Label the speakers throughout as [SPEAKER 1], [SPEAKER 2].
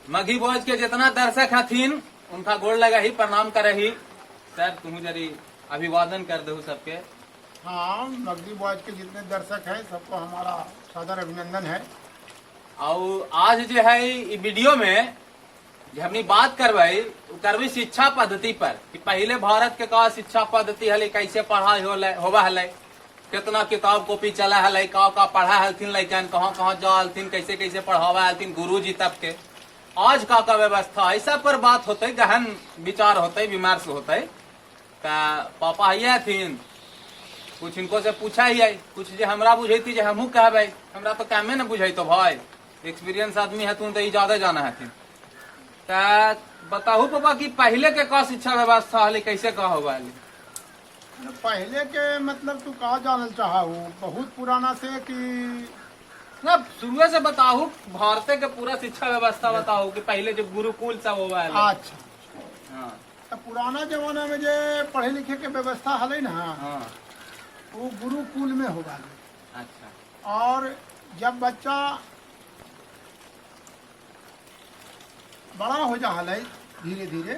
[SPEAKER 1] मघी भोज के जितना दर्शक हथिन उनका गोड़ लगा ही प्रणाम करे ही। सर तुम जरी अभिवादन कर दो सबके।
[SPEAKER 2] हाँ, मगधी बॉयज के जितने दर्शक हैं सबको हमारा सादर अभिनंदन है।
[SPEAKER 1] और आज जो है ये वीडियो में जो हमने बात करवाई शिक्षा पद्धति पर कि पहले भारत के का शिक्षा पद्धति हले, कैसे पढ़ाई होवा हले, कितना किताब कॉपी चला हले, का पढ़ा हलथिन लैकन, कहाँ कहाँ जा हलथिन, कैसे कैसे पढ़ावा हलथिन गुरु जी तब के। आज का व्यवस्था ऐसा पर बात होते, गहन विचार होते, विमर्श होते। पापा ये थीन कुछ इनको से पूछा ही है, कुछ जो हमरा बुझेती जो हमहू कहबे, हमरा तो कामे न बुझे तो भाई एक्सपीरियंस आदमी है तुम तो ज्यादा जाना है। बताओ पापा कि पहले के का शिक्षा व्यवस्था हले, कैसे का होगा हले?
[SPEAKER 2] पहले के मतलब तू कहा जानल चाहा हूँ, बहुत पुराना से कि
[SPEAKER 1] मतलब शुरू से बताओ भारत के पूरा शिक्षा व्यवस्था बताओ कि पहले जो गुरुकुल सब हुआ है।
[SPEAKER 2] अच्छा,
[SPEAKER 1] हाँ।
[SPEAKER 2] तो पुराना जमाना में जो पढ़े लिखे के व्यवस्था हले ना,
[SPEAKER 1] हाँ।
[SPEAKER 2] वो गुरुकुल में होगा।
[SPEAKER 1] अच्छा।
[SPEAKER 2] और जब बच्चा बड़ा हो जा हले धीरे धीरे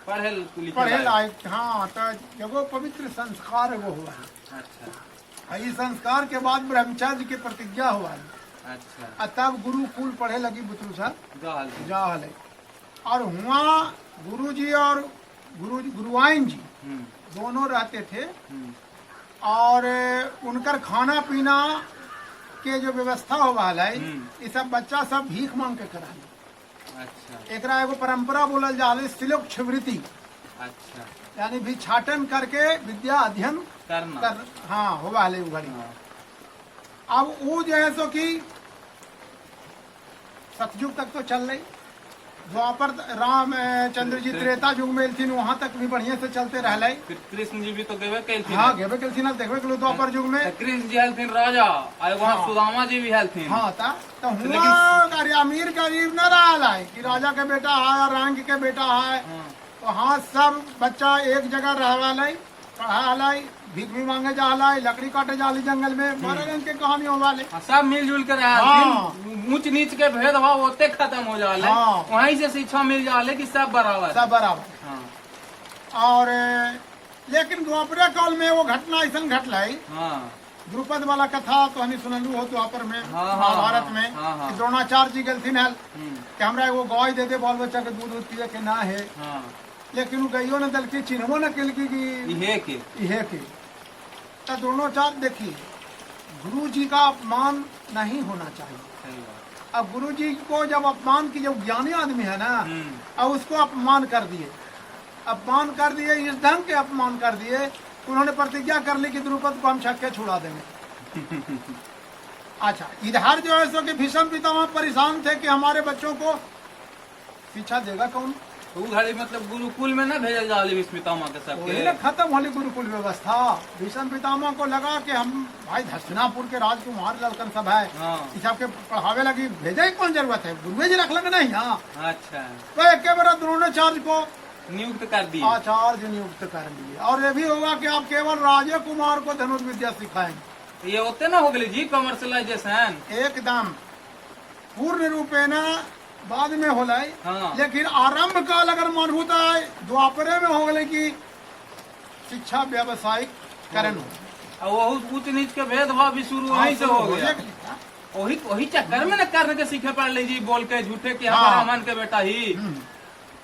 [SPEAKER 2] पढ़े लायक, हाँ, तो जगो पवित्र संस्कार वो हुआ है।
[SPEAKER 1] अच्छा।
[SPEAKER 2] इस संस्कार के बाद ब्रह्मचर्य की प्रतिज्ञा हुआ है।
[SPEAKER 1] अच्छा।
[SPEAKER 2] तब गुरुकुल पढ़े लगी बुतरू साहब जा हले। और हुआ गुरु जी और गुरुआइन जी दोनों रहते थे। और उनकर खाना पीना के जो व्यवस्था हुआ है ये सब बच्चा सब भीख मांग के करा।
[SPEAKER 1] अच्छा।
[SPEAKER 2] एक एगो परंपरा बोलल जा रही सिलोक छवृत्ति।
[SPEAKER 1] अच्छा।
[SPEAKER 2] यानी भिक्षाटन करके विद्या अध्ययन
[SPEAKER 1] करना।
[SPEAKER 2] हाँ हुआ है घड़ी। अब वो जो है सो कि सतयुग तक तो चल रही, द्वापर राम चंद्र जी त्रेता युग में थी, वहाँ तक भी बढ़िया से चलते रह।
[SPEAKER 1] कृष्ण जी भी तो गेबे कैलथिन।
[SPEAKER 2] हाँ गेबे कैलथिन, देखबे कलो द्वापर युग में
[SPEAKER 1] कृष्ण जी हलथिन राजा, और वहाँ सुदामा जी भी हलथिन।
[SPEAKER 2] हाँ तो हुआ अमीर गरीब न रहा है कि राजा के बेटा है रंग के बेटा है। तो हाँ सब बच्चा एक जगह रह पढ़ा भीख भी मांगे जा लकड़ी काटे जा जंगल में, बड़े रंग के कहानी हो वाले
[SPEAKER 1] सब मिलजुल कर ऊंच नीच के भेदभाव होते खत्म हो जा वहीं से शिक्षा मिल जा कि सब बराबर।
[SPEAKER 2] हाँ। और लेकिन द्वापर काल में वो घटना ऐसा घटल।
[SPEAKER 1] हाँ।
[SPEAKER 2] द्रुपद वाला कथा तो हमें सुनलू हो द्वापर में, महाभारत में द्रोणाचार्य जी गलथिन हल कि हमरा एगो गाय दे दे बाल बच्चा के दूध पिए के ना है। लेकिन वो गईयो न दल की चिन्हबो न कल की इहे के। तो द्रोणाचार्य देखिए गुरु जी का अपमान नहीं होना चाहिए। अब गुरु जी को जब अपमान की, जब ज्ञानी आदमी है ना, अब उसको अपमान कर दिए इस ढंग के अपमान कर दिए। उन्होंने प्रतिज्ञा कर ली कि द्रुपद को हम छक्के छुड़ा देंगे। अच्छा, इधर जो है सो कि भीष्म पितामह परेशान थे कि हमारे बच्चों को शिक्षा देगा कौन।
[SPEAKER 1] तो घड़ी मतलब गुरुकुल में ना भेजा जा भीष्म पितामह के सबके,
[SPEAKER 2] खत्म होली गुरुकुल व्यवस्था। भीष्म पितामह को लगा कि हम भाई हस्तिनापुर के राजकुमार लड़कन सब है, इस सबके पढ़ावे लगी, भेजे कौन जरूरत है, गुरुए जी रख लगे नहीं। हाँ।
[SPEAKER 1] अच्छा।
[SPEAKER 2] तो एक बार द्रोणाचार्य को
[SPEAKER 1] नियुक्त कर दिए,
[SPEAKER 2] आचार्य नियुक्त कर लिए। और ये भी होगा कि आप केवल राजे कुमार को धनुर्विद्या सिखाएंगे।
[SPEAKER 1] ये होते ना हो गए जी कमर्शलाइजेशन
[SPEAKER 2] एकदम पूर्ण रूपे न बाद में हो लाई।
[SPEAKER 1] हाँ।
[SPEAKER 2] लेकिन आरंभ काल अगर मानभूत है द्वापरे में हो गए कि शिक्षा व्यावसायिक करण हो,
[SPEAKER 1] वो ऊंच नीच के भेदभाव भी शुरू वहीं से हो गया। वही चक्कर में न करने के सीखे पड़ ली जी, बोल के झूठे के ब्राह्मण के बेटा ही।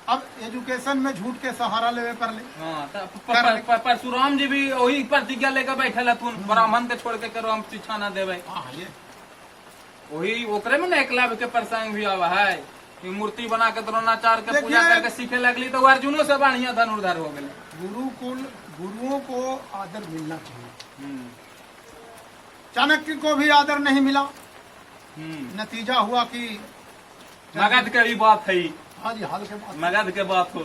[SPEAKER 2] अब एजुकेशन में झूठ के सहारा लेवे पर ले।
[SPEAKER 1] परशुराम जी भी वही प्रतिज्ञा लेकर बैठे तुम ब्राह्मण के छोड़ के करो हम शिक्षा न देवे। वही ओकरे में न एकलव्य के प्रसंग भी आवा है कि मूर्ति बना के द्रोणाचार्य के पूजा करके सीखे लगली तो अर्जुनों से बढ़िया धनुर्धर हो गए।
[SPEAKER 2] गुरुओं को आदर मिलना चाहिए। चाणक्य को भी आदर नहीं मिला। नतीजा हुआ कि
[SPEAKER 1] मगध के भी बात है।
[SPEAKER 2] हाँ जी, हाल के बात,
[SPEAKER 1] मगध के बात हो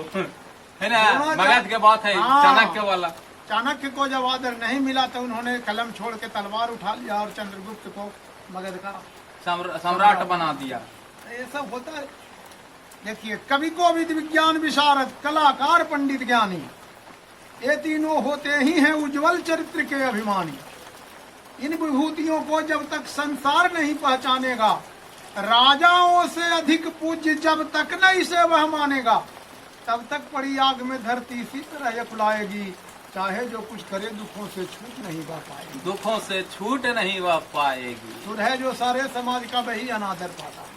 [SPEAKER 1] है ना, मगध के बात है। चाणक्य वाला
[SPEAKER 2] चाणक्य को जब आदर नहीं मिला तो उन्होंने कलम छोड़ के तलवार उठा लिया और चंद्रगुप्त को मगध का
[SPEAKER 1] सम्राट बना दिया।
[SPEAKER 2] ये सब होता है। देखिए कवि को विज्ञान विशारद कलाकार पंडित ज्ञानी, ये तीनों होते ही हैं उज्जवल चरित्र के अभिमानी। इन विभूतियों को जब तक संसार नहीं पहचानेगा राजाओं से अधिक पूज्य जब तक न इसे वह मानेगा, तब तक पड़ी आग में धरती इसी तरह यकुलाएगी। चाहे जो कुछ करे दुखों से छूट नहीं पा पाएगी।
[SPEAKER 1] दुखों से छूट नहीं वह पाएगी।
[SPEAKER 2] सुर है जो सारे समाज का वही अनादर पाता है।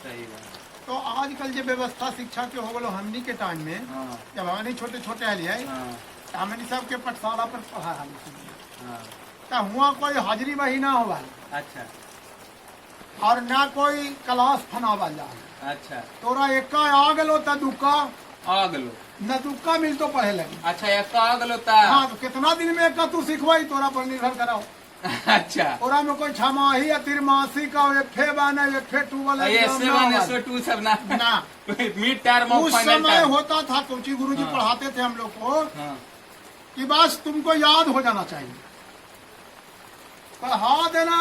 [SPEAKER 1] सही बात।
[SPEAKER 2] तो आजकल जो व्यवस्था शिक्षा के हो गलो हमनी के टाइम में,
[SPEAKER 1] हाँ।
[SPEAKER 2] जब हमनी छोटे छोटे हलिया
[SPEAKER 1] हाँ।
[SPEAKER 2] हमनी सब के पाठशाला पर पढ़ा
[SPEAKER 1] हाँ।
[SPEAKER 2] तो हुआ कोई हाजिरी वही ना होगा
[SPEAKER 1] अच्छा
[SPEAKER 2] और ना कोई क्लास फनावा जा।
[SPEAKER 1] अच्छा
[SPEAKER 2] तोरा एक्का आ गलो त दुक्का
[SPEAKER 1] आ गलो
[SPEAKER 2] न दुक्का मिल तो पढ़े लगी।
[SPEAKER 1] अच्छा एक आ गलो ता
[SPEAKER 2] हाँ, तो कितना दिन में एक्का तू सिखवाई तोरा पर निर्भर कराओ।
[SPEAKER 1] अच्छा
[SPEAKER 2] तोरा में कोई छमाही या तिरमासी का एक फे बने एक फे टू वाला
[SPEAKER 1] ऐसे बने सो टू सब ना
[SPEAKER 2] ना
[SPEAKER 1] मिड टर्म
[SPEAKER 2] उस
[SPEAKER 1] फाइनल
[SPEAKER 2] समय
[SPEAKER 1] टर्म
[SPEAKER 2] होता था तुलसी गुरुजी
[SPEAKER 1] हाँ।
[SPEAKER 2] पढ़ाते थे हम लोग को
[SPEAKER 1] हाँ।
[SPEAKER 2] कि बस तुमको याद हो जाना चाहिए। पढ़ा देना।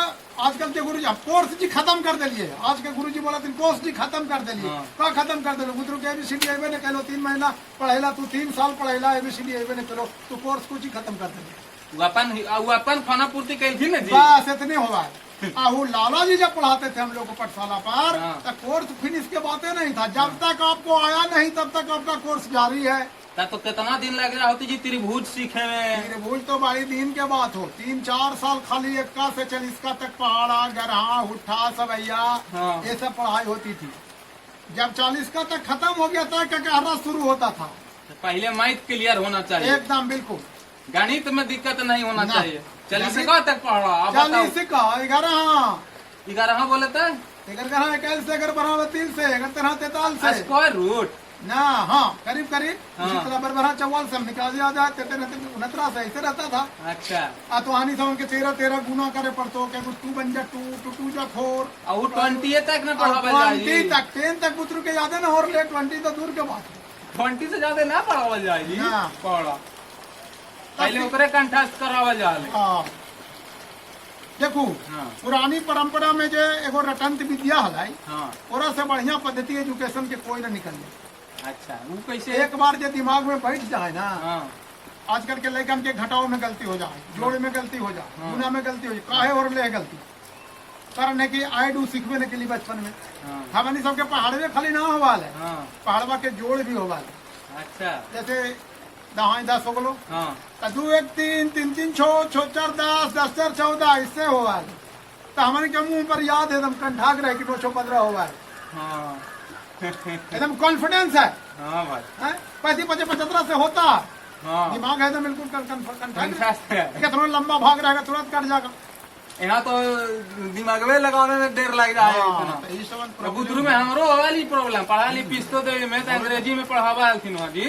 [SPEAKER 2] आजकल के गुरुजी कोर्स जी खत्म कर दिलिए। आज के गुरुजी बोला तुम कोर्स जी खत्म कर दिलिए।
[SPEAKER 1] हाँ।
[SPEAKER 2] का खत्म कर दिलो गुरु के एबीसीडी अबे ने कहलो 3 महीना पढ़ेला तू 3 साल पढ़ेला एबीसीडी अबे ने कहलो तू कोर्स कुछ ही खत्म कर दिलिए।
[SPEAKER 1] वो अपन खाना पूर्ति कही थी ना जी।
[SPEAKER 2] बस इतने हुआ है। आहू लाला जी जब पढ़ाते थे हम लोग को पाठशाला पर
[SPEAKER 1] हाँ।
[SPEAKER 2] तो कोर्स फिनिश के बातें नहीं था। जब तक आपको आया नहीं तब तक आपका कोर्स जारी है।
[SPEAKER 1] तो कितना दिन लग रहा होती जी त्रिभुज सीखे में।
[SPEAKER 2] त्रिभुज तो बड़ी दिन के बात हो। 3-4 साल खाली 1 से 40 तक पहाड़ा गरहा हुट्ठा सवैया
[SPEAKER 1] हाँ।
[SPEAKER 2] ये सब पढ़ाई होती थी। जब 40 का तक खत्म हो गया था कहना शुरू होता था।
[SPEAKER 1] पहले मैथ क्लियर होना चाहिए
[SPEAKER 2] एकदम बिल्कुल।
[SPEAKER 1] गणित में दिक्कत नहीं होना
[SPEAKER 2] ना।
[SPEAKER 1] चाहिए। 40
[SPEAKER 2] गणित-
[SPEAKER 1] का तक पढ़ा आप बताओ।
[SPEAKER 2] 40 का 11
[SPEAKER 1] 11 बोले तो
[SPEAKER 2] 11 से 3 से 13 से
[SPEAKER 1] स्क्वायर रूट
[SPEAKER 2] ना। हाँ करीब करीब
[SPEAKER 1] हाँ।
[SPEAKER 2] उसी तरह बरबरा 44 से हम निकाल दिया जाए 13 से ऐसे रहता था।
[SPEAKER 1] अच्छा
[SPEAKER 2] तो हानि समझ के 13 गुना करे पड़तो के कुछ 2 बन जा 2 जा 4
[SPEAKER 1] और 20 तक न पढ़ावे
[SPEAKER 2] 20
[SPEAKER 1] जाए।
[SPEAKER 2] तक 10 तक पुत्र के याद है ना। और ले 20 तो दूर के बात है।
[SPEAKER 1] 20 से ज्यादा ना पढ़ावल जाए
[SPEAKER 2] हाँ।
[SPEAKER 1] पढ़ा पहले ओकरे कंठस्थ करावल जाए।
[SPEAKER 2] हाँ। देखो
[SPEAKER 1] हाँ।
[SPEAKER 2] पुरानी परंपरा में जो एगो रटंत विद्या हलाई
[SPEAKER 1] हाँ।
[SPEAKER 2] ओरा से बढ़िया पद्धति एजुकेशन के कोई न निकल।
[SPEAKER 1] अच्छा वो कैसे।
[SPEAKER 2] एक बार जो दिमाग में बैठ जाए ना।
[SPEAKER 1] हाँ।
[SPEAKER 2] आजकल के लड़कन के घटाव में गलती हो जाए, जोड़ में गलती हो जाए,
[SPEAKER 1] हाँ।
[SPEAKER 2] गुना में गलती हो जाए, काहे और ले गलती कारण है कि आई डू सीखने के लिए बचपन में
[SPEAKER 1] हाँ।
[SPEAKER 2] हमनी सबके पहाड़वे खाली ना होवा है।
[SPEAKER 1] हाँ।
[SPEAKER 2] पहाड़वा के जोड़ भी होवा है।
[SPEAKER 1] अच्छा
[SPEAKER 2] जैसे 10 हो गलो
[SPEAKER 1] हाँ।
[SPEAKER 2] 2 1 3 3 3 6 4 10 10 4 14 इससे होवा है। तो हमारे के मुंह पर याद है एकदम कंठाक रहे कि 9 15 होवा है।
[SPEAKER 1] हाँ।
[SPEAKER 2] एकदम कॉन्फिडेंस है।
[SPEAKER 1] हाँ भाई
[SPEAKER 2] 35 75 से होता है।
[SPEAKER 1] हाँ।
[SPEAKER 2] दिमाग है तो बिल्कुल कंठाक
[SPEAKER 1] कंठस्थ है।
[SPEAKER 2] कितना लंबा भाग रहेगा तुरंत कट जाएगा।
[SPEAKER 1] यहाँ तो दिमागवे लगाने में देर लग जाए इतना।
[SPEAKER 2] तो ये सब
[SPEAKER 1] तो बुद्धरू में हमरो वाली प्रॉब्लम पढ़ा ली पिस्तो तो मैं तो अंग्रेजी में पढ़ावा हलथिन वहाँ जी।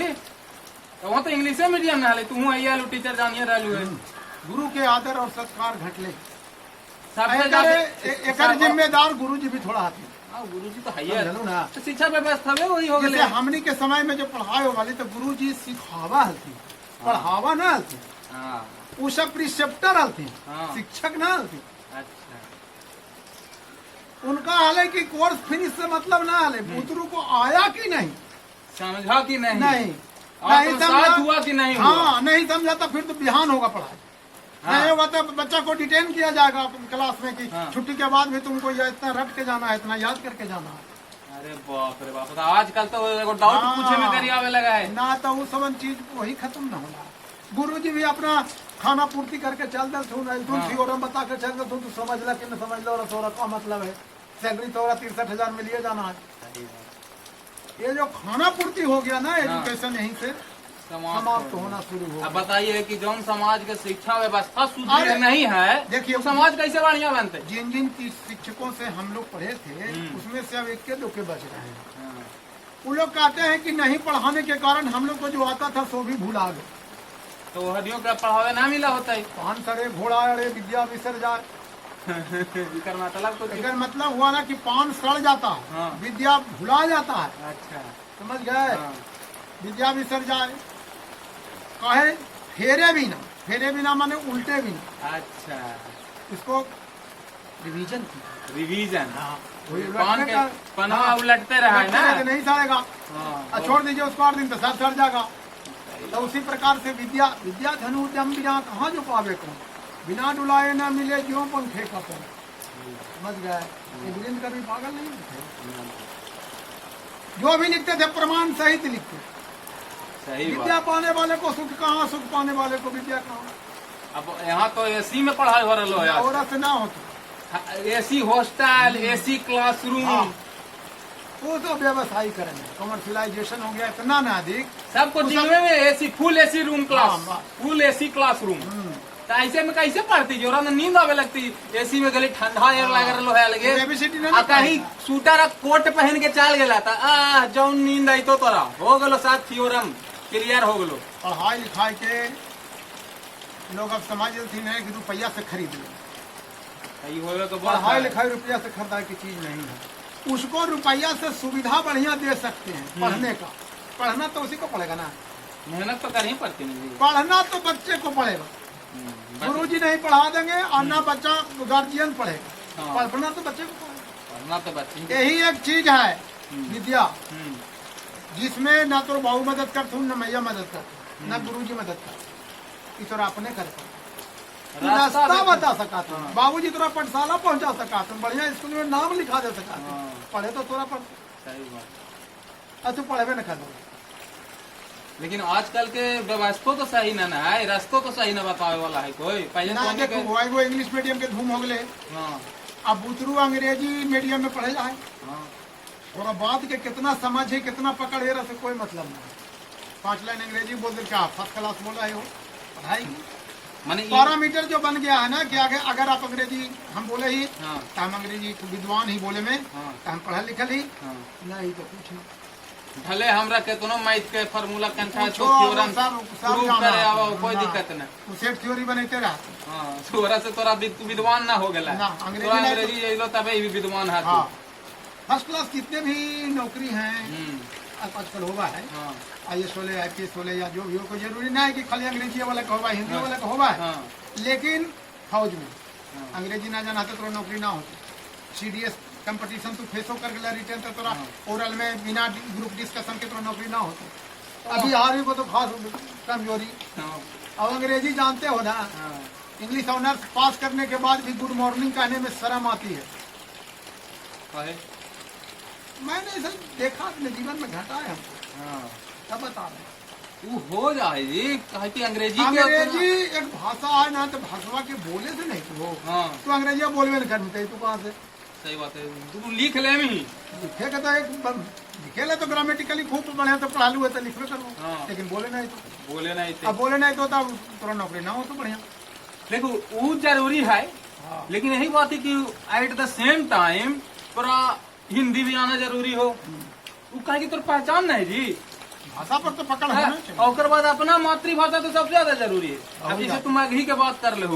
[SPEAKER 1] तो वहाँ तो इंग्लिश मीडियम में हाले तू आइया टीचर जानिए रहलू है।
[SPEAKER 2] गुरु के आदर और संस्कार घटले
[SPEAKER 1] सबसे ज्यादा
[SPEAKER 2] एकर जिम्मेदार गुरु जी भी थोड़ा हाथी।
[SPEAKER 1] गुरु जी तो है
[SPEAKER 2] समझलू ना।
[SPEAKER 1] तो शिक्षा व्यवस्था में वही हो
[SPEAKER 2] जैसे
[SPEAKER 1] गए।
[SPEAKER 2] हमनी के समय में जो पढ़ाई हो वाली तो गुरु जी सिखावा हलती पढ़ावा ना हलती।
[SPEAKER 1] हाँ।
[SPEAKER 2] वो सब प्रिसेप्टर हलती
[SPEAKER 1] हाँ।
[SPEAKER 2] शिक्षक ना हलती।
[SPEAKER 1] अच्छा
[SPEAKER 2] उनका हाल है कि कोर्स फिनिश से मतलब ना हाले बुतरू को आया कि नहीं
[SPEAKER 1] समझा कि नहीं।
[SPEAKER 2] नहीं
[SPEAKER 1] आत्मसात हुआ कि नहीं हुआ।
[SPEAKER 2] हाँ नहीं समझा तो फिर तो बिहान होगा पढ़ाई।
[SPEAKER 1] हाँ।
[SPEAKER 2] नहीं होगा तो बच्चा को डिटेन किया जाएगा क्लास में कि
[SPEAKER 1] हाँ।
[SPEAKER 2] छुट्टी के बाद भी तुमको ये इतना रट के जाना है इतना याद करके जाना है।
[SPEAKER 1] अरे बाप रे बाप। तो आजकल तो एगो डाउट
[SPEAKER 2] हाँ।
[SPEAKER 1] पूछे में करी आवे लगा है।
[SPEAKER 2] ना तो वो सब चीज वही खत्म ना होला। गुरु जी भी अपना खाना पूर्ति करके चल दे
[SPEAKER 1] हाँ।
[SPEAKER 2] थी बता के चल दे तू समझ ला कि न समझ लो तोरा का मतलब है। सैलरी तो 63,000 में लिए जाना है। ये जो खाना पूर्ति हो गया ना एजुकेशन यहीं से समाप्त होना शुरू हो।
[SPEAKER 1] अब बताइए कि जौन समाज के शिक्षा व्यवस्था सुदृढ़
[SPEAKER 2] अरे,
[SPEAKER 1] नहीं है
[SPEAKER 2] देखिए,
[SPEAKER 1] तो समाज कैसे बढ़िया बनते।
[SPEAKER 2] जिन जिन की शिक्षकों से हम लोग पढ़े थे उसमें से अब 1 2 बच रहे हैं। वो लोग कहते हैं कि नहीं पढ़ाने के कारण हम लोग को जो आता था सो भी भूला गए।
[SPEAKER 1] तो हदियों का पढ़ावे ना मिला होता है।
[SPEAKER 2] पान सरे घोड़ा अड़े विद्या विसर जाए।
[SPEAKER 1] इकर मतलब तो
[SPEAKER 2] अगर मतलब हुआ ना कि पान सड़ जाता है
[SPEAKER 1] हाँ।
[SPEAKER 2] विद्या भुला जाता है।
[SPEAKER 1] अच्छा
[SPEAKER 2] समझ गए।
[SPEAKER 1] हाँ।
[SPEAKER 2] विद्या विसर जाए कहे फेरे भी ना माने उल्टे भी ना।
[SPEAKER 1] अच्छा
[SPEAKER 2] इसको रिवीजन की
[SPEAKER 1] रिवीजन।
[SPEAKER 2] वही
[SPEAKER 1] पान
[SPEAKER 2] उलटने
[SPEAKER 1] के
[SPEAKER 2] का-
[SPEAKER 1] पन्ना
[SPEAKER 2] हाँ,
[SPEAKER 1] उलटते रहा है
[SPEAKER 2] उलटने
[SPEAKER 1] ना।
[SPEAKER 2] से नहीं सड़ेगा।
[SPEAKER 1] हाँ।
[SPEAKER 2] छोड़ दीजिए उसको 8 दिन तो सब सड़ जाएगा। तो उसी प्रकार से विद्या धनु उद्यम बिना कहाँ जो पावे को बिना डुलाए ना मिले जो पंखे का पर समझ गए। इंग्लैंड का भी पागल नहीं है, जो भी लिखते थे प्रमाण सहित लिखते।
[SPEAKER 1] सही
[SPEAKER 2] विद्या
[SPEAKER 1] बात।
[SPEAKER 2] पाने वाले को सुख कहाँ, सुख पाने वाले को विद्या कहाँ।
[SPEAKER 1] अब यहाँ तो एसी में पढ़ाई हो रहा है,
[SPEAKER 2] और से ना होती,
[SPEAKER 1] एसी हॉस्टल, एसी क्लासरूम,
[SPEAKER 2] हाँ, वो तो व्यवसायी करेंगे, कमर्शियलाइजेशन हो गया इतना ना अधिक।
[SPEAKER 1] सब कुछ में AC, full AC room class,
[SPEAKER 2] हाँ,
[SPEAKER 1] फुल एसी क्लासरूम। तो ऐसे में कैसे पढ़ती, जोरा में नींद आवे लगती, एसी में गली ठंडा एयर लग रहा है लगे,
[SPEAKER 2] एबीसीडी
[SPEAKER 1] आ कहीं सूटर और कोट पहन के चल गया था, आ जौन नींद आई तो तोरा हो गलो, साथ थ्योरम क्लियर हो गलो।
[SPEAKER 2] पढ़ाई लिखाई के लोग अब समझ थी नहीं कि रुपया से खरीद ले। पढ़ाई लिखाई रुपया से खरीदाई की चीज नहीं है। उसको रुपया से सुविधा बढ़िया दे सकते हैं पढ़ने का। पढ़ना तो उसी को पड़ेगा ना,
[SPEAKER 1] मेहनत तो करनी पड़ती नहीं।
[SPEAKER 2] पढ़ना तो बच्चे को पड़ेगा, गुरुजी नहीं पढ़ा देंगे और ना बच्चा गार्जियन पढ़ेगा।
[SPEAKER 1] हाँ।
[SPEAKER 2] पढ़ना तो बच्चे को पड़ेगा,
[SPEAKER 1] पढ़ना तो बच्चे।
[SPEAKER 2] यही एक चीज है विद्या, जिसमें ना तो बहू मदद करते हूँ, न मैया मदद करते, न गुरुजी मदद करते, इस तरह अपने कर रास्ता बता सका तुम, बाबूजी तोरा पाठशाला पहुंचा सका तुम, बढ़िया स्कूल में नाम लिखा दे सका, पढ़े तो तोरा पढ़,
[SPEAKER 1] सही बात।
[SPEAKER 2] अब तू पढ़े न कर।
[SPEAKER 1] लेकिन आजकल के व्यवस्था तो सही न है, रास्ता तो सही न बतावे वाला है कोई। पहले
[SPEAKER 2] ना
[SPEAKER 1] तो
[SPEAKER 2] देखो वो इंग्लिश मीडियम के धूम हो गए, अब बुतरू अंग्रेजी मीडियम में पढ़े जाए, और बात के कितना समझ है कितना पकड़ है, से कोई मतलब नहीं। 5 लाइन अंग्रेजी बोल दे, क्या फर्स्ट क्लास बोला है वो पढ़ाई।
[SPEAKER 1] माने
[SPEAKER 2] पैरामीटर जो बन गया है ना कि अगर आप अंग्रेजी हम बोले ही तो हम अंग्रेजी विद्वान ही बोले में, तो हम पढ़ा लिखल ही नहीं तो कुछ नहीं।
[SPEAKER 1] भले हमरा केतनो मैथ के फार्मूला कंठा तो
[SPEAKER 2] पूछो,
[SPEAKER 1] थ्योरम
[SPEAKER 2] सब
[SPEAKER 1] प्रूव
[SPEAKER 2] जाना
[SPEAKER 1] करे आवा,
[SPEAKER 2] है।
[SPEAKER 1] कोई
[SPEAKER 2] ना।
[SPEAKER 1] दिक्कत नहीं।
[SPEAKER 2] वो सेट थ्योरी बनते रहा।
[SPEAKER 1] हां, तोरा से तोरा विद्वान ना हो गेला।
[SPEAKER 2] ना,
[SPEAKER 1] तो अंग्रेजी एलो तबे भी विद्वान है।
[SPEAKER 2] हाँ, फर्स्ट क्लास कितने भी नौकरी हैं आजकल होगा है, IAS वाले, IPS वाले या जो भी हो, कोई जरूरी नहीं है कि खाली अंग्रेजी वाला का होगा, हिंदी वाला का होगा। लेकिन फौज में अंग्रेजी ना जाना तो नौकरी ना होती। CDS कंपटीशन तू फेसो कर गया रिटर्न तो तोरा ओरल में बिना ग्रुप डिस्कशन के तो नौकरी ना होती। अभी आर्मी को तो खास कमजोरी। अब अंग्रेजी जानते हो ना, इंग्लिश ऑनर्स पास करने के बाद भी गुड मॉर्निंग कहने में शर्म आती है। मैंने ऐसा देखा अपने जीवन में, घटा है हमको, सब बता रहे।
[SPEAKER 1] वो हो जाए जी, कहे कि अंग्रेजी
[SPEAKER 2] एक भाषा है ना, तो भाषा के बोले से नहीं तो तो अंग्रेजी बोलवे नहीं करते तू कहाँ से।
[SPEAKER 1] सही बात है, तू लिख ले में ही
[SPEAKER 2] लिखे तो लिखे तो ग्रामेटिकली खूब बढ़िया तो पढ़ा लू तो लिखवे करो, लेकिन बोले नहीं तो बोले नहीं तो तब तोरा नौकरी ना हो तो बढ़िया।
[SPEAKER 1] देखो वो जरूरी है, लेकिन यही बात है कि एट द सेम टाइम पूरा हिंदी भी आना जरूरी हो। वो कहे कि तोर पहचान नहीं जी,
[SPEAKER 2] भाषा पर तो पकड़ होना चाहिए।
[SPEAKER 1] और बाद अपना मातृभाषा तो सबसे ज्यादा जरूरी है। अब जैसे तुम अगही के बात कर ले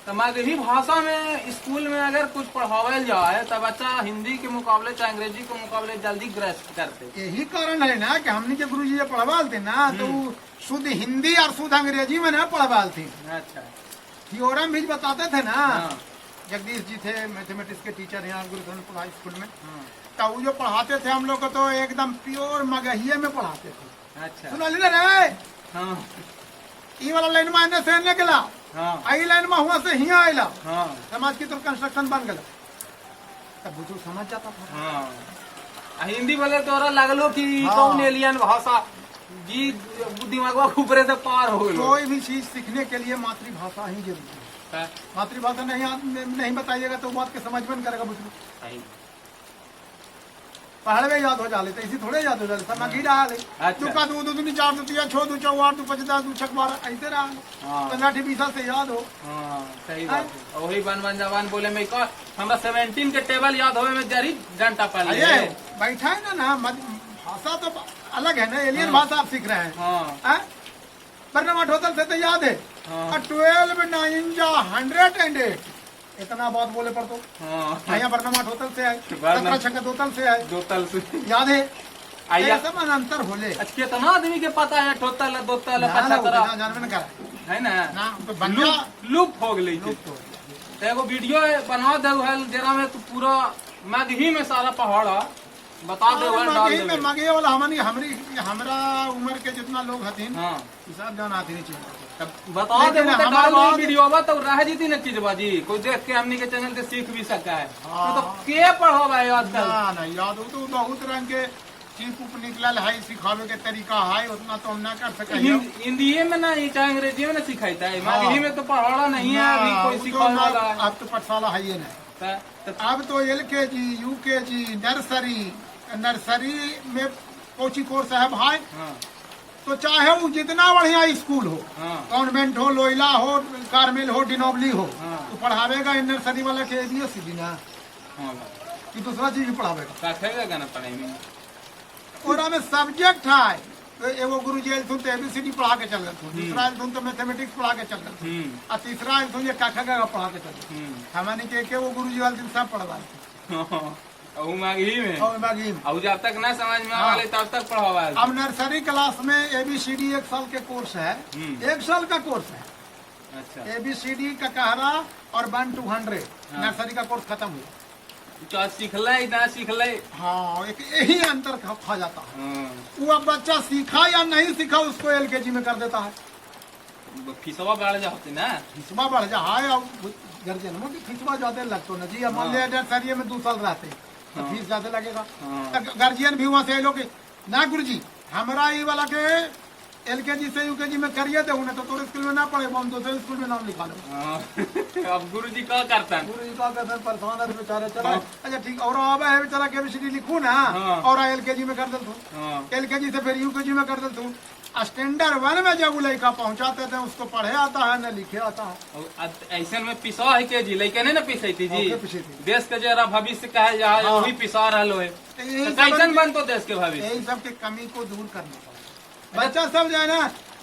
[SPEAKER 1] तो मगही भाषा में स्कूल में अगर कुछ पढ़ावल जाए तो बच्चा हिंदी के मुकाबले चाहे अंग्रेजी के मुकाबले जल्दी ग्रस्त करते।
[SPEAKER 2] यही कारण है ना कि हमने के गुरुजी पढ़वाल थे ना, तो शुद्ध हिंदी और शुद्ध अंग्रेजी में ना पढ़वाल थी।
[SPEAKER 1] अच्छा,
[SPEAKER 2] थ्योरम भी बताते थे ना। जगदीश जी थे मैथमेटिक्स के टीचर यहाँ गुरुकुल हाई स्कूल में, तो वो जो पढ़ाते थे हम लोग को तो एकदम प्योर मगहिये में पढ़ाते थे।
[SPEAKER 1] अच्छा,
[SPEAKER 2] सुना ली ना रे, ई वाला लाइन में आने से निकला, आई लाइन में हुआ से हिया आयला, समाज की तो कंस्ट्रक्शन बन गया, तब बुजुर्ग समझ जाता था।
[SPEAKER 1] हिंदी बोले तो लगलो कि कौन एलियन भाषा जी, दिमाग ऊपर से पार हो गया।
[SPEAKER 2] कोई भी चीज सीखने के लिए मातृभाषा ही जरूरी है। मातृभाषा नहीं बताइएगा तो बात के समझ में नहीं करेगा बुजुर्ग। पहाड़ में याद हो जाले तो इसी थोड़े याद हो जाले, सब मगी रहा ले। तू का दू दूनी 4 दू 3 6 दू 4 8 दू 5 10 दू 6 12 ऐसे रहा। 15 20 से याद हो।
[SPEAKER 1] सही बात है। वही बन जवान बोले में का हमरा 17 के टेबल याद होवे में जरी घंटा पहले
[SPEAKER 2] बैठा है ना। भाषा तो अलग है ना, एलियन भाषा आप सीख रहे हैं। बर्नामठ होटल से तो याद है 12 9 108 इतना बात बोले पर तो यहाँ बर्नामठ होटल से आए, 17 छक्का दोतल से आए,
[SPEAKER 1] दोतल से
[SPEAKER 2] याद है। सब अंतर होले।
[SPEAKER 1] कितना आदमी के पता है टोटल दोतल 75
[SPEAKER 2] जानवे न करा
[SPEAKER 1] है ना,
[SPEAKER 2] तो
[SPEAKER 1] लुप्त हो गई। एगो वीडियो बना दे जरा में तो पूरा मगही में सारा पहाड़ बता दो डाल
[SPEAKER 2] मगे
[SPEAKER 1] देबे।
[SPEAKER 2] मगे वाला हमरा उम्र के जितना लोग हथिन
[SPEAKER 1] हाँ
[SPEAKER 2] सब जान हथिन चाहिए।
[SPEAKER 1] तब बता दे
[SPEAKER 2] लेकिन
[SPEAKER 1] तो
[SPEAKER 2] हमारा
[SPEAKER 1] डाल
[SPEAKER 2] बात-
[SPEAKER 1] दे वीडियो बा तो रह जीती ना चीज बाजी कोई देख के हमनी के चैनल से सीख भी सका है।
[SPEAKER 2] हाँ।
[SPEAKER 1] तो के पढ़ो भाई आजकल
[SPEAKER 2] ना याद हो तो बहुत रंग के चीप उप निकलल है, सिखावे के तरीका है, उतना तो हम ना कर सके।
[SPEAKER 1] हिंदी में ना चाहे अंग्रेजी में ना सिखाता है
[SPEAKER 2] हाँ।
[SPEAKER 1] मगही में तो पढ़ाना नहीं है अभी कोई सिखाने वाला है।
[SPEAKER 2] अब तो पाठशाला है ये नहीं, अब तो LKG UKG नर्सरी में कोची कोर्स है भाई।
[SPEAKER 1] हाँ।
[SPEAKER 2] तो चाहे वो जितना बढ़िया स्कूल हो,
[SPEAKER 1] हाँ।
[SPEAKER 2] कॉन्वेंट हो, लोयला हो, कार्मेल हो, डिनोबली हो,
[SPEAKER 1] हाँ।
[SPEAKER 2] तो पढ़ावेगा नर्सरी वाला के ABCD ना
[SPEAKER 1] हाँ भाई।
[SPEAKER 2] कि दूसरा चीज भी पढ़ावेगा।
[SPEAKER 1] रखेगा ना पढ़ाई में
[SPEAKER 2] और हमें सब्जेक्ट है तो एगो गुरु जी एलथुन तो ABCD पढ़ा के चल गए, दूसरा एलथुन तो मैथमेटिक्स पढ़ा के चल गए, और तीसरा एलथुन ये का पढ़ा के चल गए। हमारे के वो गुरु जी वाले दिन सब पढ़वा
[SPEAKER 1] मगही में
[SPEAKER 2] और बाकी में।
[SPEAKER 1] और जब तक ना समझ में
[SPEAKER 2] हाँ।
[SPEAKER 1] आवे तब तक पढ़ावा।
[SPEAKER 2] अब नर्सरी क्लास में ABCD 1 साल के कोर्स है, 1 साल का कोर्स है।
[SPEAKER 1] अच्छा
[SPEAKER 2] ABCD का कहरा और 1 to 100 नर्सरी का कोर्स खत्म हुआ।
[SPEAKER 1] चाहे सीख ले ना सीख ले।
[SPEAKER 2] हाँ, एक यही अंतर खा जाता है। वो अब बच्चा सीखा या नहीं सीखा उसको LKG में कर देता है।
[SPEAKER 1] फीसवा बढ़ जाते ना
[SPEAKER 2] फीसवा बढ़ जा है, अब गार्जियनों की फीसवा ज्यादा लगतो ना जी। अब मान लिया नर्सरी में 2 साल रहते तो फीस ज्यादा लगेगा। गार्जियन भी वहाँ से लोग ना गुरु जी हमारा ये वाला के LKG से UKG में करिए दे ना तो तोरे स्कूल में ना पढ़े, हम दूसरे स्कूल में नाम लिखा लो।
[SPEAKER 1] अब गुरु जी क्या करता है
[SPEAKER 2] गुरु जी का कहते परेशान है बेचारे। चला अच्छा ठीक, और अब है बेचारा के ABCD लिखू ना और LKG में कर दल तू, LKG से फिर UKG में कर दल तू। स्टैंडर्ड 1 में जब वो लड़का पहुंचाते थे उसको पढ़े आता है न लिखे आता है।
[SPEAKER 1] ऐसे में पिसा है के जी लड़के नहीं ना पिसे थी जी।
[SPEAKER 2] पिसे थी।
[SPEAKER 1] देश के जरा भविष्य कहे जा
[SPEAKER 2] हाँ।
[SPEAKER 1] वही पिसा रहा है
[SPEAKER 2] यही
[SPEAKER 1] कैसन बन तो देश के भविष्य।
[SPEAKER 2] यही सब की कमी को दूर करना पड़ा। बच्चा सब जो है ना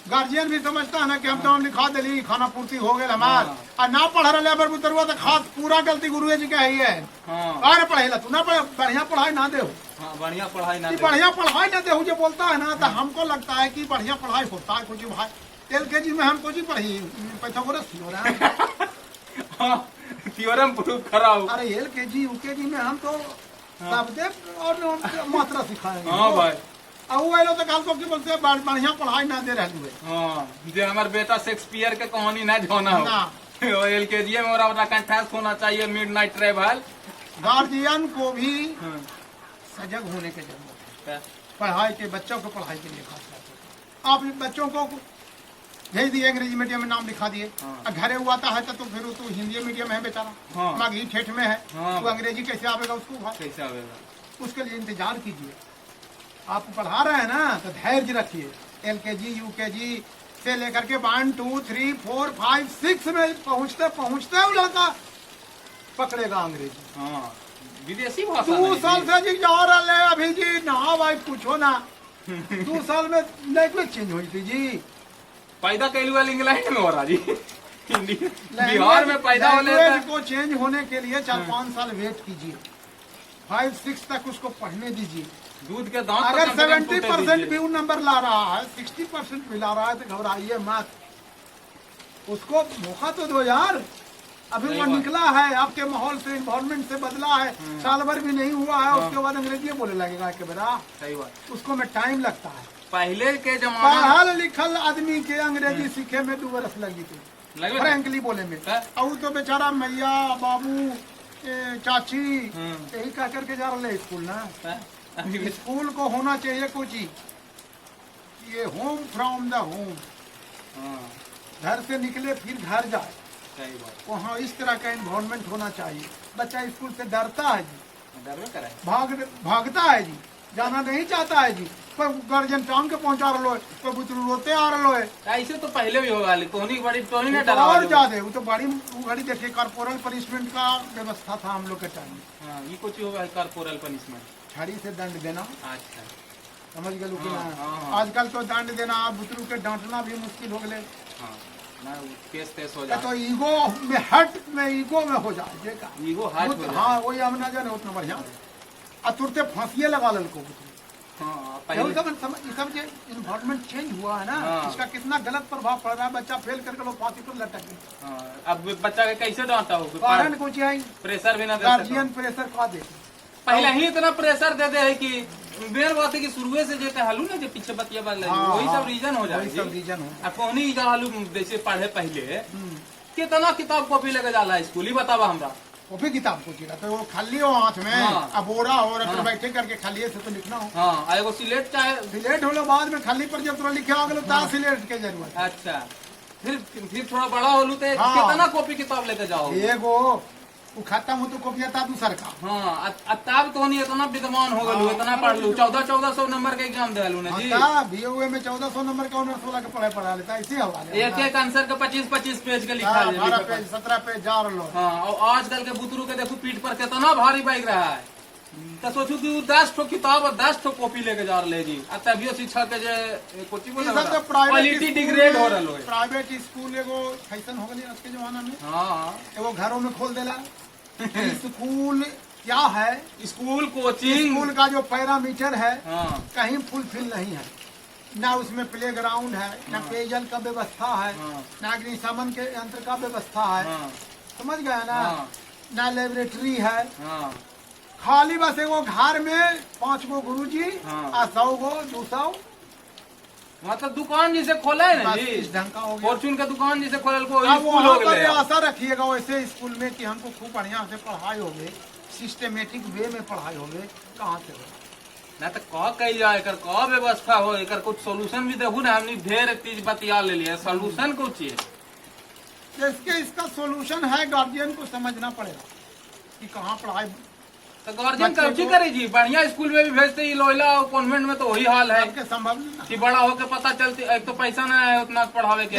[SPEAKER 2] गार्जियन भी समझता है ना कि हम तो हम लिखा दिली खाना पूर्ति हो गए हमार और ना पढ़ रहे पर उतरुआ तो खास पूरा गलती गुरु जी का ही है। और पढ़ेला तू ना पढ़े, बढ़िया पढ़ाई ना दे
[SPEAKER 1] बढ़िया पढ़ाई ना
[SPEAKER 2] बढ़िया पढ़ाई ना दे जो बोलता है ना तो हमको लगता है कि बढ़िया पढ़ाई होता है कुछ भाई। LKG में हम कुछ पढ़ी पैथागोरस
[SPEAKER 1] थ्योरम प्रूफ कराओ।
[SPEAKER 2] अरे LKG UKG में हम तो शब्द और मात्रा सिखाएंगे।
[SPEAKER 1] हाँ भाई
[SPEAKER 2] अब तो कल को की बोलते हैं बढ़िया पढ़ाई ना दे रहे हुए।
[SPEAKER 1] हाँ जो हमारे बेटा शेक्सपियर के कहानी ना जोना हो LKG में और कंठस्थ होना चाहिए मिडनाइट ट्रेवल।
[SPEAKER 2] गार्जियन को भी सजग होने की जरूरत है पढ़ाई के, बच्चों को पढ़ाई के लिए खास करके। आप बच्चों को भेज दिए अंग्रेजी मीडियम में नाम लिखा दिए, घरे हुआ है तो फिर तो हिंदी मीडियम है बेचारा, मगही ठेठ में है, तो अंग्रेजी कैसे आवेगा उसको भाई?
[SPEAKER 1] कैसे आवेगा?
[SPEAKER 2] उसके लिए इंतजार कीजिए। आप पढ़ा रहे हैं ना तो धैर्य रखिए। LKG UKG से लेकर के 1 2 3 4 5 6 में पहुंचते पहुंचते वो लड़का पकड़ेगा अंग्रेजी।
[SPEAKER 1] विदेशी भाषा
[SPEAKER 2] 2 साल से जी जा रहा है अभी जी ना भाई पूछो ना। 2 साल में लैंग्वेज चेंज हुई थी जी।
[SPEAKER 1] पैदा कैलुअल इंग्लैंड में हो रहा जी बिहार में पैदा होने
[SPEAKER 2] लैंग्वेज को चेंज होने के लिए 4-5 साल वेट कीजिए, 5-6 तक उसको पढ़ने दीजिए।
[SPEAKER 1] दूध के दांत
[SPEAKER 2] अगर 70% भी नंबर ला रहा है, 60% भी ला रहा है तो घबराइए मत, उसको मौका तो दो यार। अभी वो निकला है आपके माहौल से, इन्वायरमेंट से बदला है, साल भर भी नहीं हुआ है, उसके बाद अंग्रेजी बोले लगेगा के बेटा।
[SPEAKER 1] सही बात।
[SPEAKER 2] उसको में टाइम लगता है।
[SPEAKER 1] पहले के जमाने
[SPEAKER 2] पढ़ल लिखल आदमी के अंग्रेजी सीखे में 2 बरस लगी थी फ्रैंकली बोले में। और तो बेचारा मैया बाबू चाची यही कह करके जा रहे स्कूल ना। स्कूल को होना चाहिए कुछ ही, ये होम फ्रॉम द होम, घर से निकले फिर घर जाए, वहाँ इस तरह का इन्वायरमेंट होना चाहिए। बच्चा स्कूल से डरता है जी, भागता है जी, जाना नहीं चाहता है जी, कोई गार्जियन टांग के पहुंचा रहा है, कोई बुतरू रोते आ रहा है।
[SPEAKER 1] ऐसे तो पहले भी होगा कोहनी बड़ी टोनी ने
[SPEAKER 2] डरा और ज्यादा वो तो बड़ी घड़ी देखिए कॉर्पोरल पनिशमेंट का व्यवस्था था हम लोग के टाइम में।
[SPEAKER 1] ये कुछ होगा कॉर्पोरल पनिशमेंट,
[SPEAKER 2] छड़ी से दंड देना।
[SPEAKER 1] अच्छा
[SPEAKER 2] समझ गए कि ना? आजकल तो दंड देना, बुतरू के डांटना भी मुश्किल हो गए।
[SPEAKER 1] केस तेस हो जाए
[SPEAKER 2] तो ईगो में हट में ईगो में हो जाए,
[SPEAKER 1] ईगो हट।
[SPEAKER 2] हाँ वही हम ना जाने उतना बढ़िया तुरते फांसिए लगा ललको। सब इन्वायरमेंट चेंज हुआ है ना, इसका कितना गलत प्रभाव पड़ रहा है। बच्चा फेल करके लोग फांसी पर लटक गए।
[SPEAKER 1] अब बच्चा के कैसे डांटा हो?
[SPEAKER 2] कारण कुछ है,
[SPEAKER 1] प्रेशर भी ना,
[SPEAKER 2] गार्जियन प्रेशर का दे,
[SPEAKER 1] पहले ही इतना प्रेशर दे दे है कि मेन बात है कि शुरुए से जो कहलू ना जो पीछे बतिया वाला वही सब रीजन हो जाए,
[SPEAKER 2] सब रीजन हो।
[SPEAKER 1] कौन कहलू जैसे पढ़े पहले कितना किताब कॉपी लेके जाला स्कूल ही बतावा हमरा।
[SPEAKER 2] कॉपी किताब को चिरा तो वो खाली हो हाथ में, अब बोरा हो रहा बैठे करके खाली से तो लिखना हो।
[SPEAKER 1] हाँ, एगो सिलेट चाहे
[SPEAKER 2] सिलेट हो लो बाद में खाली पर जब तुम लिखे आ गए ता सिलेट के जरूरत।
[SPEAKER 1] अच्छा, फिर थोड़ा बड़ा होलू तो कितना कॉपी किताब लेके जाओ?
[SPEAKER 2] एगो वो खत्म हो तो कॉपी आता दूसर का।
[SPEAKER 1] हाँ, तब तो नहीं इतना विद्वान हो गलू, इतना पढ़ लू, 1400 नंबर के एग्जाम दे लू ना जी।
[SPEAKER 2] बीए में 1400 नंबर का 16 के पढ़ा लेता ऐसे हवाले।
[SPEAKER 1] एक आंसर का 25 पेज के लिखा है,
[SPEAKER 2] 12 पेज 17 पेज जा लो।
[SPEAKER 1] हाँ, और आजकल के बुतरू के देखो पीठ पर कितना भारी बाइक रहा है, तो सोचू कि 10 ठो किताब और 10 ठो कॉपी लेके जा रहे जी। तभियो शिक्षा के क्वालिटी डिग्रेड हो रहा है।
[SPEAKER 2] प्राइवेट स्कूल एगो फैशन हो गई आज के जमाना में।
[SPEAKER 1] हाँ,
[SPEAKER 2] एगो घरों में खोल देला। स्कूल क्या है?
[SPEAKER 1] स्कूल कोचिंग
[SPEAKER 2] स्कूल का जो पैरामीटर है
[SPEAKER 1] हाँ,
[SPEAKER 2] कहीं फुलफिल नहीं है। ना उसमें प्ले ग्राउंड है, ना पेयजल का व्यवस्था है, ना अग्निशमन के यंत्र का व्यवस्था है, समझ गया ना? ना लेबोरेटरी है, खाली बस एगो घर में 5 गो गुरुजी और 100 गो 200
[SPEAKER 1] मतलब दुकान जिसे खोला है ना जी,
[SPEAKER 2] इस ढंग का हो गया।
[SPEAKER 1] फॉर्चून का दुकान जिसे खोला को
[SPEAKER 2] स्कूल हो गया। आशा रखिएगा वैसे स्कूल में कि हमको खूब बढ़िया से पढ़ाई हो गई, सिस्टमेटिक वे में पढ़ाई हो गई, कहाँ से हो
[SPEAKER 1] ना तो कह कही जाए कर कह व्यवस्था हो, एक कुछ सोल्यूशन भी देखू ना। हमने ढेर चीज बतिया ले लिया, सोल्यूशन कुछ है
[SPEAKER 2] इसका सोल्यूशन है गार्जियन को समझना पड़ेगा कि कहाँ पढ़ाई।
[SPEAKER 1] तो गार्जियन कब करे जी, बढ़िया स्कूल में भी भेजते ही, लोहिला और कॉन्वेंट में तो वही हाल है
[SPEAKER 2] संभव
[SPEAKER 1] कि बड़ा होके पता चलती, एक तो पैसा ना है उतना पढ़ावे के।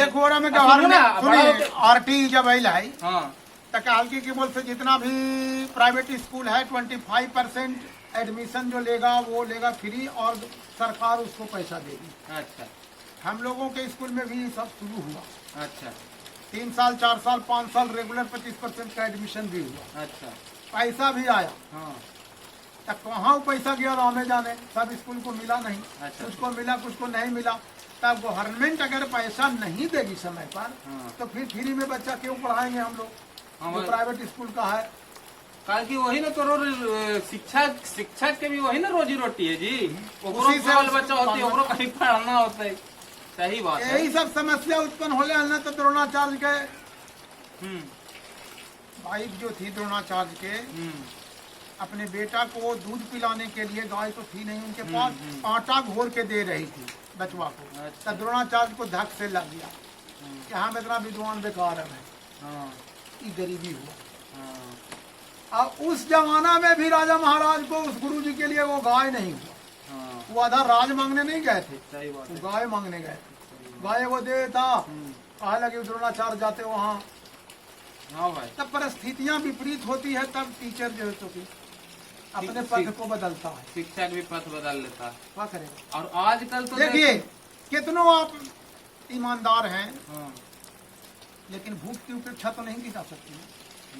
[SPEAKER 2] आरटी जब आई तो कहल की बोलते जितना भी प्राइवेट स्कूल है 25% एडमिशन जो लेगा वो लेगा फ्री और सरकार उसको पैसा देगी।
[SPEAKER 1] अच्छा,
[SPEAKER 2] हम लोगों के स्कूल में भी सब शुरू हुआ।
[SPEAKER 1] अच्छा,
[SPEAKER 2] 3 साल 4 साल 5 साल रेगुलर 25% का एडमिशन भी हुआ।
[SPEAKER 1] अच्छा,
[SPEAKER 2] पैसा भी आया।
[SPEAKER 1] हाँ,
[SPEAKER 2] तब कहाँ पैसा गया हमें जाने, सब स्कूल को मिला नहीं।
[SPEAKER 1] अच्छा,
[SPEAKER 2] कुछ को मिला कुछ को नहीं मिला। तब गवर्नमेंट अगर पैसा नहीं देगी समय पर तो फिर फ्री में बच्चा क्यों पढ़ाएंगे हम लोग? जो प्राइवेट स्कूल का है
[SPEAKER 1] कल की वही ना करो, शिक्षक के भी वही ना रोजी रोटी है जी।
[SPEAKER 2] उसी से
[SPEAKER 1] बच्चा होती है, कहीं पढ़ना होता है। सही बात है।
[SPEAKER 2] यही सब समस्या उत्पन्न होले ना। तो द्रोणाचार्य के वाइफ जो थी द्रोणाचार्य के, अपने बेटा को दूध पिलाने के लिए, गाय तो थी नहीं उनके पास, आटा घोर के दे रही थी बचवा को। अच्छा। तो द्रोणाचार्य को धक से लग गया कि हम इतना विद्वान बेकार है, ये गरीबी हुआ। अब उस जमाना में भी राजा महाराज को उस गुरु जी के लिए वो गाय नहीं हुआ। वो आधा राज मांगने नहीं गए थे,
[SPEAKER 1] सही बात है।
[SPEAKER 2] वो गाय मांगने गए थे। गाय वो देता, कहा लगे द्रोणाचार्य जाते वहाँ।
[SPEAKER 1] हाँ भाई,
[SPEAKER 2] तब परिस्थितियाँ विपरीत होती है, तब टीचर जो है तो अपने पद को बदलता है,
[SPEAKER 1] शिक्षक भी पद बदल लेता है।
[SPEAKER 2] क्या करेगा?
[SPEAKER 1] और आजकल तो
[SPEAKER 2] देखिए कितनों आप ईमानदार हैं, लेकिन भूख की उपेक्षा तो नहीं की जा सकती है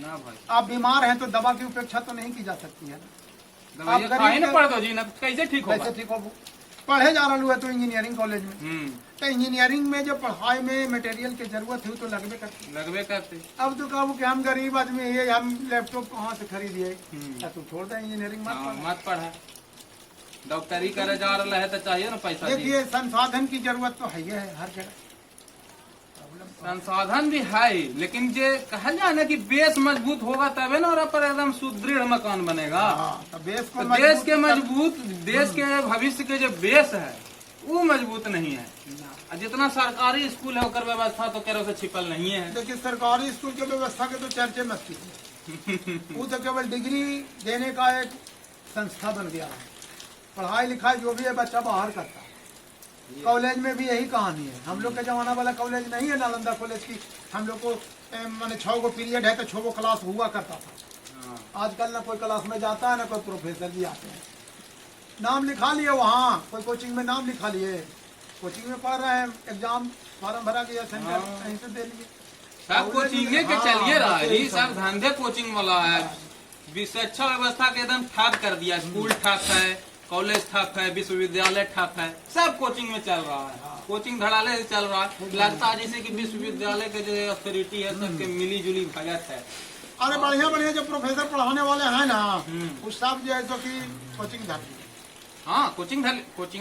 [SPEAKER 1] ना भाई।
[SPEAKER 2] आप बीमार हैं तो दवा की उपेक्षा तो नहीं की जा सकती है।
[SPEAKER 1] आप गरीब पढ़ दो जी ना, कैसे ठीक हो?
[SPEAKER 2] कैसे ठीक हो? पढ़े जा रहा है तो इंजीनियरिंग कॉलेज में, तो इंजीनियरिंग में जो पढ़ाई में मटेरियल की जरूरत है तो लगभग करते। अब तो कहूँ कि हम गरीब आदमी है, हम लैपटॉप कहाँ से खरीदिए? तो छोड़ दे इंजीनियरिंग
[SPEAKER 1] मत पढ़ा, डॉक्टरी करे जा रहा है तो चाहिए ना पैसा।
[SPEAKER 2] देखिए संसाधन की जरूरत तो है हर जगह,
[SPEAKER 1] संसाधन भी है, लेकिन जे कहा जाए ना कि बेस मजबूत होगा तबे ना और पर एकदम सुदृढ़ मकान बनेगा।
[SPEAKER 2] तो देश को
[SPEAKER 1] देश के मजबूत, देश के भविष्य के जो बेस है वो मजबूत नहीं है। जितना सरकारी स्कूल है उसका व्यवस्था तो कह छिपल नहीं है।
[SPEAKER 2] देखिए सरकारी स्कूल की व्यवस्था के तो चर्चे मत कीजिए, वो तो केवल डिग्री देने का एक संस्था बन गया है। पढ़ाई लिखाई जो भी है बच्चा बाहर करता है। कॉलेज में भी यही कहानी है। हम लोग का जमाना वाला कॉलेज नहीं है नालंदा कॉलेज की। हम लोग को मैंने 6 गो पीरियड है तो 6 गो क्लास हुआ करता था। आजकल ना कोई क्लास में जाता है ना कोई प्रोफेसर जी आते हैं। नाम लिखा लिए वहाँ, कोई कोचिंग में नाम लिखा लिए, कोचिंग में पढ़ रहे हैं, एग्जाम फॉर्म भरा गया सेंटर कहीं से दे लिए।
[SPEAKER 1] सब कोचिंग के चलिए रहा है, सब धंधे कोचिंग वाला है। शिक्षा व्यवस्था के एकदम ठप कर दिया। स्कूल ठप है, कॉलेज ठप है, विश्वविद्यालय ठप है, सब कोचिंग में चल रहा है। कोचिंग धड़ाले से चल रहा है। लगता है जैसे कि विश्वविद्यालय के जो अथॉरिटी है सबके मिली जुली भगत है।
[SPEAKER 2] अरे बढ़िया बढ़िया जो प्रोफेसर पढ़ाने वाले हैं ना, उस सब जो है तो की कोचिंग धर ली।
[SPEAKER 1] हाँ कोचिंग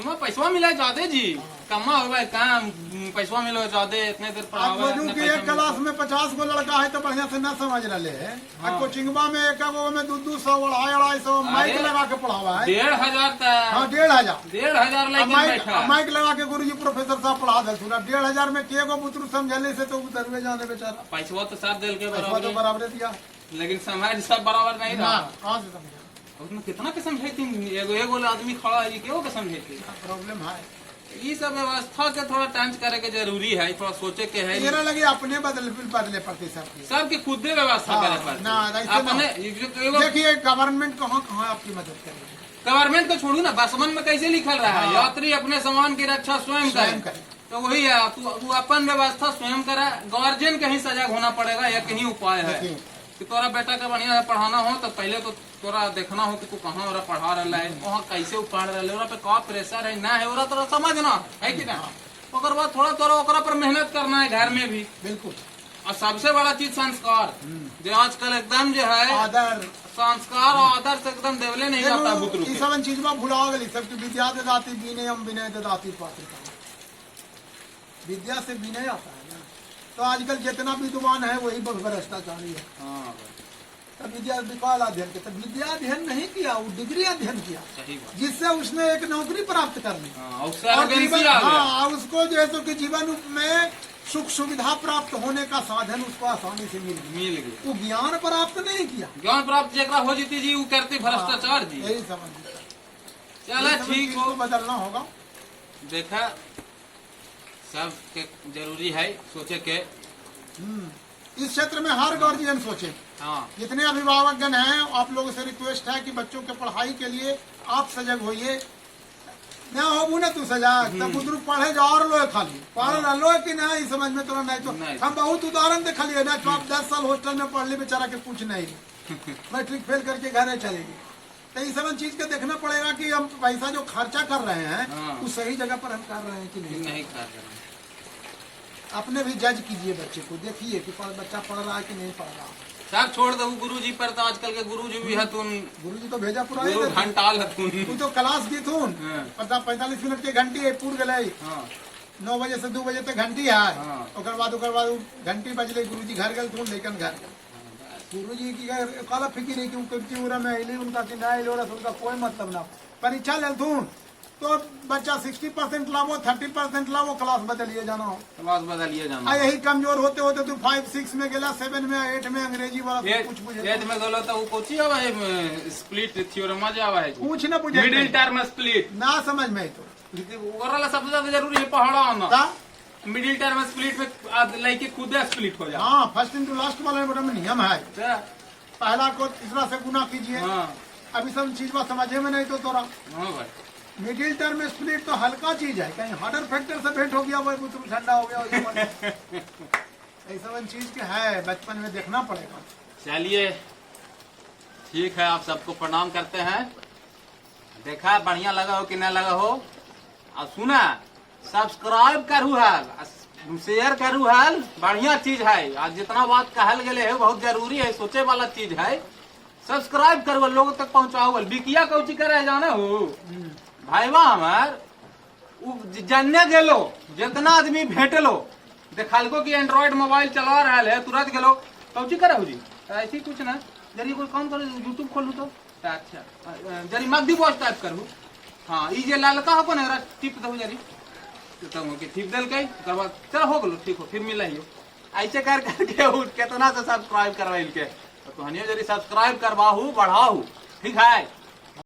[SPEAKER 1] में पैसा मिला ज्यादा जी, कमा हुआ है काम, पैसा मिलो ज्यादा, इतने देर
[SPEAKER 2] आप
[SPEAKER 1] पढ़ावा
[SPEAKER 2] बोलूं कि एक क्लास में 50 गो लड़का है तो बढ़िया से न समझ रहे है।
[SPEAKER 1] हाँ।
[SPEAKER 2] कोचिंगवा में एक गो में 200 250 माइक लगा के पढ़ावा है।
[SPEAKER 1] 1500 तक।
[SPEAKER 2] हाँ 1500
[SPEAKER 1] 1500 लेके बैठा।
[SPEAKER 2] माइक लगा के गुरुजी प्रोफेसर साहब पढ़ा दे। 1500 में के गो पुत्र समझले से तो उतरवे जाने बेचारा।
[SPEAKER 1] पैसा तो साथ दिल के
[SPEAKER 2] पैसा तो बराबर दिया,
[SPEAKER 1] लेकिन समाज सब बराबर नहीं रहा।
[SPEAKER 2] कहाँ से समझा?
[SPEAKER 1] उसमें कितना के समझेती, एगो आदमी खड़ा है क्यों के समझेती।
[SPEAKER 2] प्रॉब्लम है
[SPEAKER 1] ये सब व्यवस्था के थोड़ा टंच करे के जरूरी है, थोड़ा सोचे के है।
[SPEAKER 2] मेरा लगे अपने बदले पड़ते
[SPEAKER 1] सबकी खुद व्यवस्था करे पड़ती। अपने
[SPEAKER 2] देखिए गवर्नमेंट कहाँ कहाँ आपकी मदद करेगी।
[SPEAKER 1] गवर्नमेंट को छोड़ू ना, बसमन में कैसे लिखल रहा है, यात्री अपने सामान की रक्षा स्वयं करे। तो वही है, तू अपन व्यवस्था स्वयं करे। गार्जियन कहीं सजग होना पड़ेगा, या कहीं उपाय है कि तोरा बेटा का बढ़िया पढ़ाना हो तो पहले तो तोरा देखना हो कि तू कहाँ ओरा पढ़ा रहा है, वहाँ कैसे पढ़ रहा है, ओरा पे का प्रेशर है ना है, ओरा तोरा समझना है कि ना। ओकर बाद थोड़ा तोरा ओकरा पर मेहनत करना है घर में भी।
[SPEAKER 2] बिल्कुल।
[SPEAKER 1] और सबसे बड़ा चीज संस्कार, जो आजकल एकदम जो है
[SPEAKER 2] आदर,
[SPEAKER 1] संस्कार और आदर से एकदम देवले नहीं जाता बुतरू के।
[SPEAKER 2] सब चीज में भुला गई। सबकी विद्या ददाती विनयम विनय ददाती पात्रता। विद्या से विनय आता है ना। तो आजकल जितना विद्वान है वही भ्रष्टाचारी है।
[SPEAKER 1] हाँ
[SPEAKER 2] तो विद्या विकाल अध्ययन किया, विद्या अध्ययन नहीं किया, वो डिग्री अध्ययन किया,
[SPEAKER 1] सही बात।
[SPEAKER 2] जिससे उसने एक नौकरी प्राप्त कर ली।
[SPEAKER 1] और
[SPEAKER 2] जीवन, हाँ उसको जो है तो कि जीवन में सुख सुविधा प्राप्त होने का साधन उसको आसानी से मिल गया। वो ज्ञान प्राप्त नहीं किया।
[SPEAKER 1] ज्ञान प्राप्त जगह हो जीती जी, वो करती भ्रष्टाचार जी।
[SPEAKER 2] यही समझ
[SPEAKER 1] चला ठीक हो,
[SPEAKER 2] बदलना होगा।
[SPEAKER 1] देखा सब के जरूरी है सोचे के।
[SPEAKER 2] इस क्षेत्र में हर गार्जियन सोचे।
[SPEAKER 1] हाँ।
[SPEAKER 2] जितने अभिभावकगण हैं, आप लोगों से रिक्वेस्ट है कि बच्चों के पढ़ाई के लिए आप सजग होइए। न हो ना तू सजग तब बुजुर्ग पढ़े जा और लो खाली पढ़ लो कि नहीं समझ में तो नहीं। तो हम बहुत उदाहरण देख लिए ना, तो आप 10 साल हॉस्टल में पढ़ ली बेचारा के कुछ नहीं, मैट्रिक फेल करके घर चलेगी। तो ये सब चीज का देखना पड़ेगा कि हम पैसा जो खर्चा कर रहे हैं वो सही जगह पर हम कर रहे हैं कि नहीं
[SPEAKER 1] कर रहे हैं।
[SPEAKER 2] अपने भी जज कीजिए बच्चे को, देखिए कि बच्चा पढ़ रहा है कि नहीं पढ़ रहा।
[SPEAKER 1] सब छोड़ दो गुरुजी पर, तो आजकल के गुरुजी भी हतुन।
[SPEAKER 2] गुरुजी तो भेजा पूरा
[SPEAKER 1] घंटाल हतुन।
[SPEAKER 2] तू तो क्लास दी थून 45 मिनट के घंटी है पूर गई। 9 बजे से 2 बजे तक घंटी है। ओकर बाद घंटी बजले गुरुजी घर गए थून, लेकिन घर गुरुजी की काला फिक्र है कि उरा में अली उनका कि ना अली उनका कोई मतलब ना। परीक्षा ले थून तो बच्चा 60% लावो 30% लावो, क्लास बदलिए जाना हो,
[SPEAKER 1] क्लास बदलिए जाना।
[SPEAKER 2] यही कमजोर होते होते तू 5 6 में गेला, 7 में 8 में अंग्रेजी वाला कुछ बुझे
[SPEAKER 1] 8 में गलो तो वो कोची आवा है, स्प्लिट थ्योरम आ जावा है,
[SPEAKER 2] कुछ ना बुझे,
[SPEAKER 1] मिडिल टर्म स्प्लिट ना
[SPEAKER 2] समझ में। तो
[SPEAKER 1] ओवरऑल सबसे ज्यादा जरूरी है पढ़ा आना। मिडिल टर्म स्प्लिट में लड़के खुद स्प्लिट हो जाए।
[SPEAKER 2] हाँ, फर्स्ट इनटू लास्ट वाला में नियम है, पहला को तीसरा से गुना कीजिए। अभी सब चीज बात समझे में नहीं तो तोरा मिडिल टर्म स्प्लिट तो हल्का चीज है, कहीं हार्डर फैक्टर से भेंट हो गया वो ठंडा हो गया। ऐसा चीज के है, बचपन में देखना पड़ेगा।
[SPEAKER 1] चलिए ठीक है, आप सबको प्रणाम करते हैं। देखा बढ़िया लगा हो कि नहीं लगा हो, और सुना सब्सक्राइब करू है, शेयर करू है, बढ़िया चीज है। आज जितना बात कहल गए है बहुत जरूरी है, सोचे वाला चीज है। सब्सक्राइब करो, लोगों तक पहुँचाओ। बिकिया कौची करे जाने हो भाईवा हमार जानने गेलो, जितना आदमी भेटलो देखो कि एंड्रॉइड मोबाइल चला रहा है, तुरंत गेलो कौची करे हो जी, ऐसी कुछ ना जरी कोई काम करो, यूट्यूब खोलू तो अच्छा जरी मगधी वॉच टाइप करू। हाँ ये जे ललका हो ना टिप दो जरी, तो टिप दिल के चलो हो गलो, ठीक हो फिर मिल ही ऐसे कर करके कितना से सब्सक्राइब करवाइल के, तो जरी सब्सक्राइब करवाहू बढ़ाऊ, ठीक है।